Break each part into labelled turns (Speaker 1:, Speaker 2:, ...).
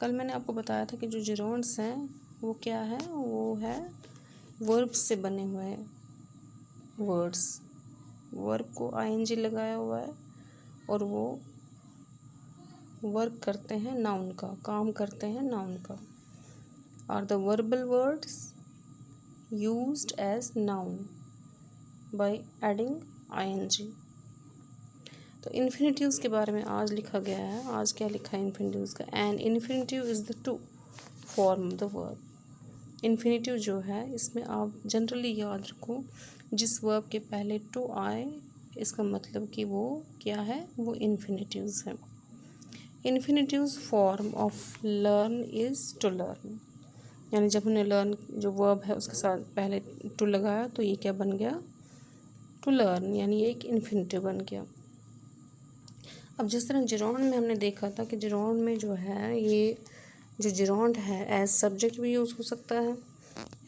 Speaker 1: कल मैंने आपको बताया था कि जो जिरोन्ड्स हैं वो क्या है, वो है वर्ब्स से बने हुए हैं वर्ड्स। वर्ब को आईएनजी लगाया हुआ है और वो वर्क करते हैं नाउन का, काम करते हैं नाउन का। Are the verbal words used as noun by adding I N G. तो इन्फिनिटिव्स के बारे में आज लिखा गया है। आज क्या लिखा है इन्फिनिटिव्स का? An infinitive is the to form of the verb. Infinitive जो है इसमें आप जनरली याद रखो, जिस वर्ब के पहले टू आए इसका मतलब कि वो क्या है, वो इन्फिनिटिव्स है। Infinitives form of learn is to learn, यानी जब हमने लर्न जो वर्ब है उसके साथ पहले टू लगाया तो ये क्या बन गया, टू लर्न, यानी ये एक इन्फिनिटिव बन गया। अब जिस तरह जिरोंड में हमने देखा था कि जिरोंड में जो है ये जो जिरोंड है एज सब्जेक्ट भी यूज़ हो सकता है,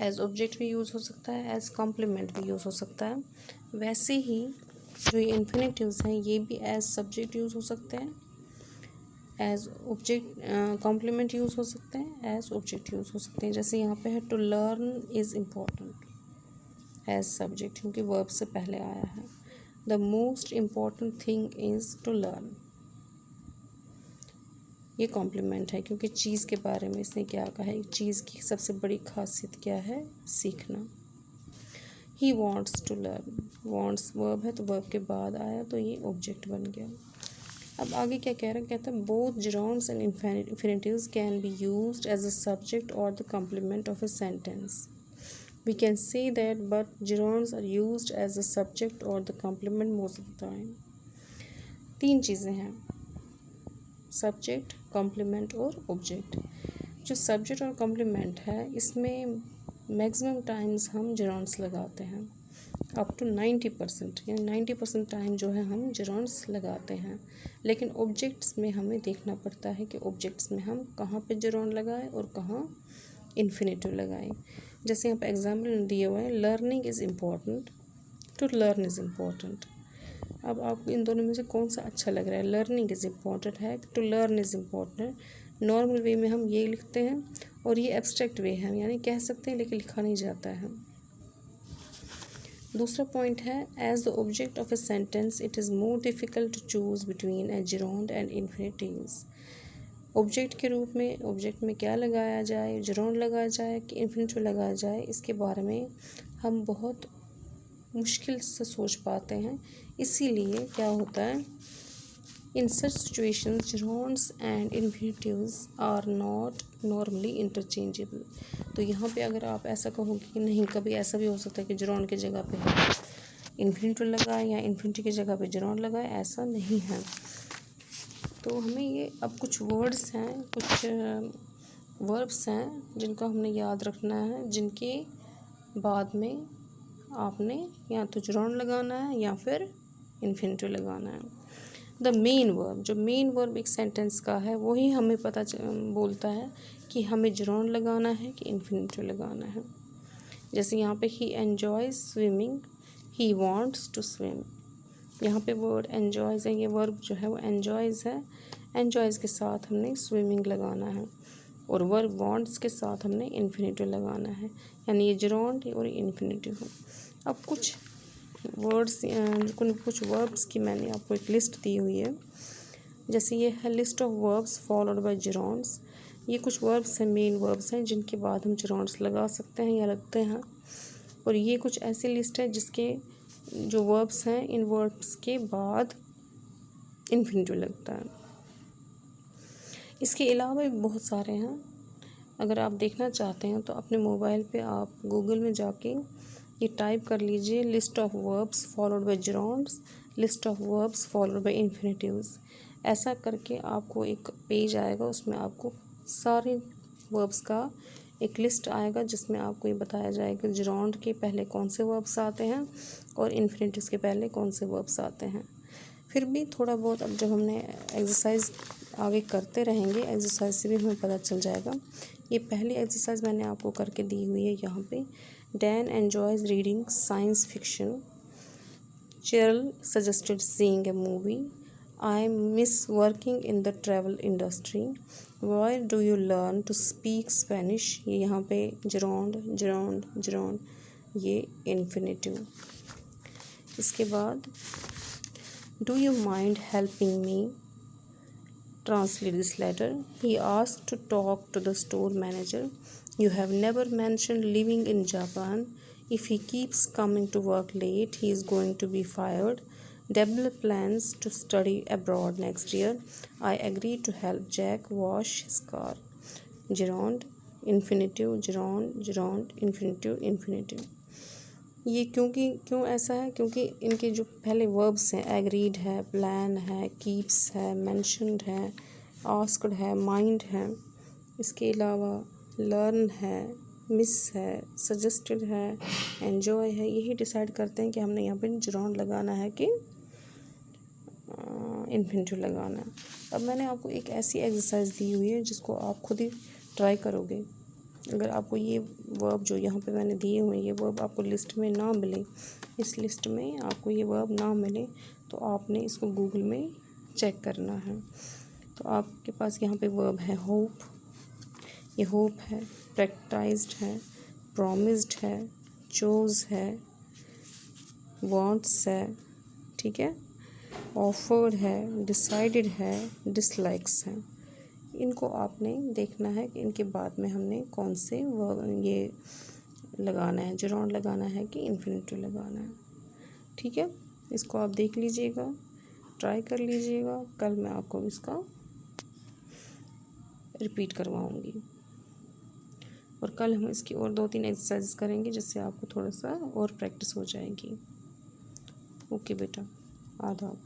Speaker 1: एज ऑब्जेक्ट भी यूज़ हो सकता है, एज कॉम्प्लीमेंट भी यूज़ हो सकता है। वैसे ही जो ये इन्फिनिटिव्स हैं ये भी एज सब्जेक्ट यूज़ हो सकते हैं, एज ऑब्जेक्ट कॉम्प्लीमेंट यूज़ हो सकते हैं, एज ऑब्जेक्ट यूज़ हो सकते हैं। जैसे यहाँ पे है to learn is important as subject, क्योंकि वर्ब से पहले आया है। The most important thing is to learn, ये कॉम्प्लीमेंट है क्योंकि चीज़ के बारे में इसने क्या कहा है, चीज़ की सबसे बड़ी खासियत क्या है, सीखना। He wants to learn, wants verb है तो वर्ब के बाद आया तो ये ऑब्जेक्ट बन गया। अब आगे क्या कह रहा है, कहता है both gerunds and infinitives can be used as a subject और the complement of a sentence. We can say that but gerunds are used as a subject और the complement most of the time. तीन चीज़ें हैं, subject, complement और object. जो subject और complement है इसमें मैक्सिमम टाइम्स हम जिरोंड्स लगाते हैं, अप टू 90%, यानी 90% टाइम जो है हम जिरोंड्स लगाते हैं। लेकिन ऑब्जेक्ट्स में हमें देखना पड़ता है कि ऑब्जेक्ट्स में हम कहाँ पे जिरोंड लगाएं और कहाँ इन्फिनिटिव लगाएं। जैसे यहाँ पे एग्जाम्पल दिए हुए हैं, learning is important, to learn is important. अब आपको इन दोनों में से कौन सा अच्छा लग रहा है? लर्निंग इज़ इम्पॉर्टेंट है, to learn is important. Normal way में हम ये लिखते हैं और ये एब्स्ट्रैक्ट वे है, यानी कह सकते हैं लेकिन लिखा नहीं जाता है। दूसरा पॉइंट है, as the object of a sentence it is more difficult to choose between a gerund and infinitives. Object के रूप में ऑब्जेक्ट में क्या लगाया जाए, जिरोंड लगाया जाए कि इन्फिनिटिव लगाया जाए, इसके बारे में हम बहुत मुश्किल से सोच पाते हैं। इसीलिए क्या होता है, in such situations gerunds and infinitives are not normally interchangeable. तो यहाँ पे अगर आप ऐसा कहोगे कि नहीं, कभी ऐसा भी हो सकता है कि जिरोंड की जगह पे इन्फिनिटिव लगाए या इन्फिनिटिव की जगह पे जिरोंड लगाए, ऐसा नहीं है। तो हमें ये अब कुछ वर्ड्स हैं, कुछ वर्ब्स हैं जिनको हमने याद रखना है, जिनके बाद में आपने या तो जिरोंड लगाना है या फिर इन्फिनिटिव लगाना है। द मेन वर्ब, जो मेन वर्ब एक सेंटेंस का है वही हमें बोलता है कि हमें जिरोंड लगाना है कि इन्फिनिटिव लगाना है। जैसे यहाँ पे he enjoys swimming, he wants to swim. यहाँ पे वर्ड एन्जॉयज है, ये वर्ब जो है वो एन्जॉयज है, एन्जॉयज के साथ हमने स्विमिंग लगाना है और वर्ब वांट्स के साथ हमने इन्फिनिटिव लगाना है, यानी ये जिरोंड और इन्फिनिटिव है। अब कुछ वर्ड्स, कुछ वर्ब्स की मैंने आपको एक लिस्ट दी हुई है। जैसे ये है list of verbs followed by gerunds. ये कुछ वर्ब्स हैं, मेन वर्ब्स हैं जिनके बाद हम जिरोंड्स लगा सकते हैं या लगते हैं। और ये कुछ ऐसी लिस्ट है जिसके जो वर्ब्स हैं इन वर्ब्स के बाद इन्फिनिटिव लगता है। इसके अलावा भी बहुत सारे हैं, अगर आप देखना चाहते हैं तो अपने मोबाइल पे आप गूगल में जाके ये टाइप कर लीजिए, list of verbs followed by gerunds, list of verbs followed by infinitives. ऐसा करके आपको एक पेज आएगा, उसमें आपको सारे वर्ब्स का एक लिस्ट आएगा जिसमें आपको ये बताया जाएगा जिरोंड के पहले कौन से वर्ब्स आते हैं और इन्फिनिटिव्स के पहले कौन से वर्ब्स आते हैं। फिर भी थोड़ा बहुत अब जब हमने एक्सरसाइज आगे करते रहेंगे, एक्सरसाइज से भी हमें पता चल जाएगा। ये पहली एक्सरसाइज मैंने आपको करके दी हुई है यहाँ पे। Dan enjoys reading science fiction, Cheryl suggested seeing a movie, I miss working in the travel industry. Where do you learn to speak Spanish? ये यहाँ पे gerund ये infinitive. इसके बाद do you mind helping me translate this letter? He asked to talk to the store manager. You have never mentioned living in Japan. If he keeps coming to work late, he is going to be fired. Develop plans to study abroad next year. I agreed to help Jack wash his car. Gerund infinitive, gerund infinitive. ये क्यों ऐसा है? क्योंकि इनके जो पहले verbs हैं, agreed है, प्लान है, कीप्स है, मेंशन्ड है, आस्क्ड है, माइंड है, इसके अलावा लर्न है, मिस है, सजेस्टेड है, एन्जॉय है, यही डिसाइड करते हैं कि हमने यहाँ पे gerund लगाना है कि इन्फिनिटिव लगाना है। अब मैंने आपको एक ऐसी एक्सरसाइज दी हुई है जिसको आप खुद ही ट्राई करोगे। अगर आपको ये वर्ब जो यहाँ पे मैंने दिए हुए हैं, ये वर्ब आपको लिस्ट में ना मिले, इस लिस्ट में आपको ये वर्ब ना मिले, तो आपने इसको गूगल में चेक करना है। तो आपके पास यहाँ पे वर्ब है होप, ये होप है, प्रैक्टिस्ड है, प्रॉमिस्ड है, चोज है, वांट्स है, ठीक है, ऑफर्ड है, डिसाइडेड है, डिसलाइक्स है। इनको आपने देखना है कि इनके बाद में हमने कौन से ये लगाना है, gerund लगाना है कि इन्फिनिटिव लगाना है। ठीक है, इसको आप देख लीजिएगा, ट्राई कर लीजिएगा। कल मैं आपको इसका रिपीट करवाऊँगी और कल हम इसकी और 2-3 एक्सरसाइज करेंगे जिससे आपको थोड़ा सा और प्रैक्टिस हो जाएगी। ओके बेटा, आदाब।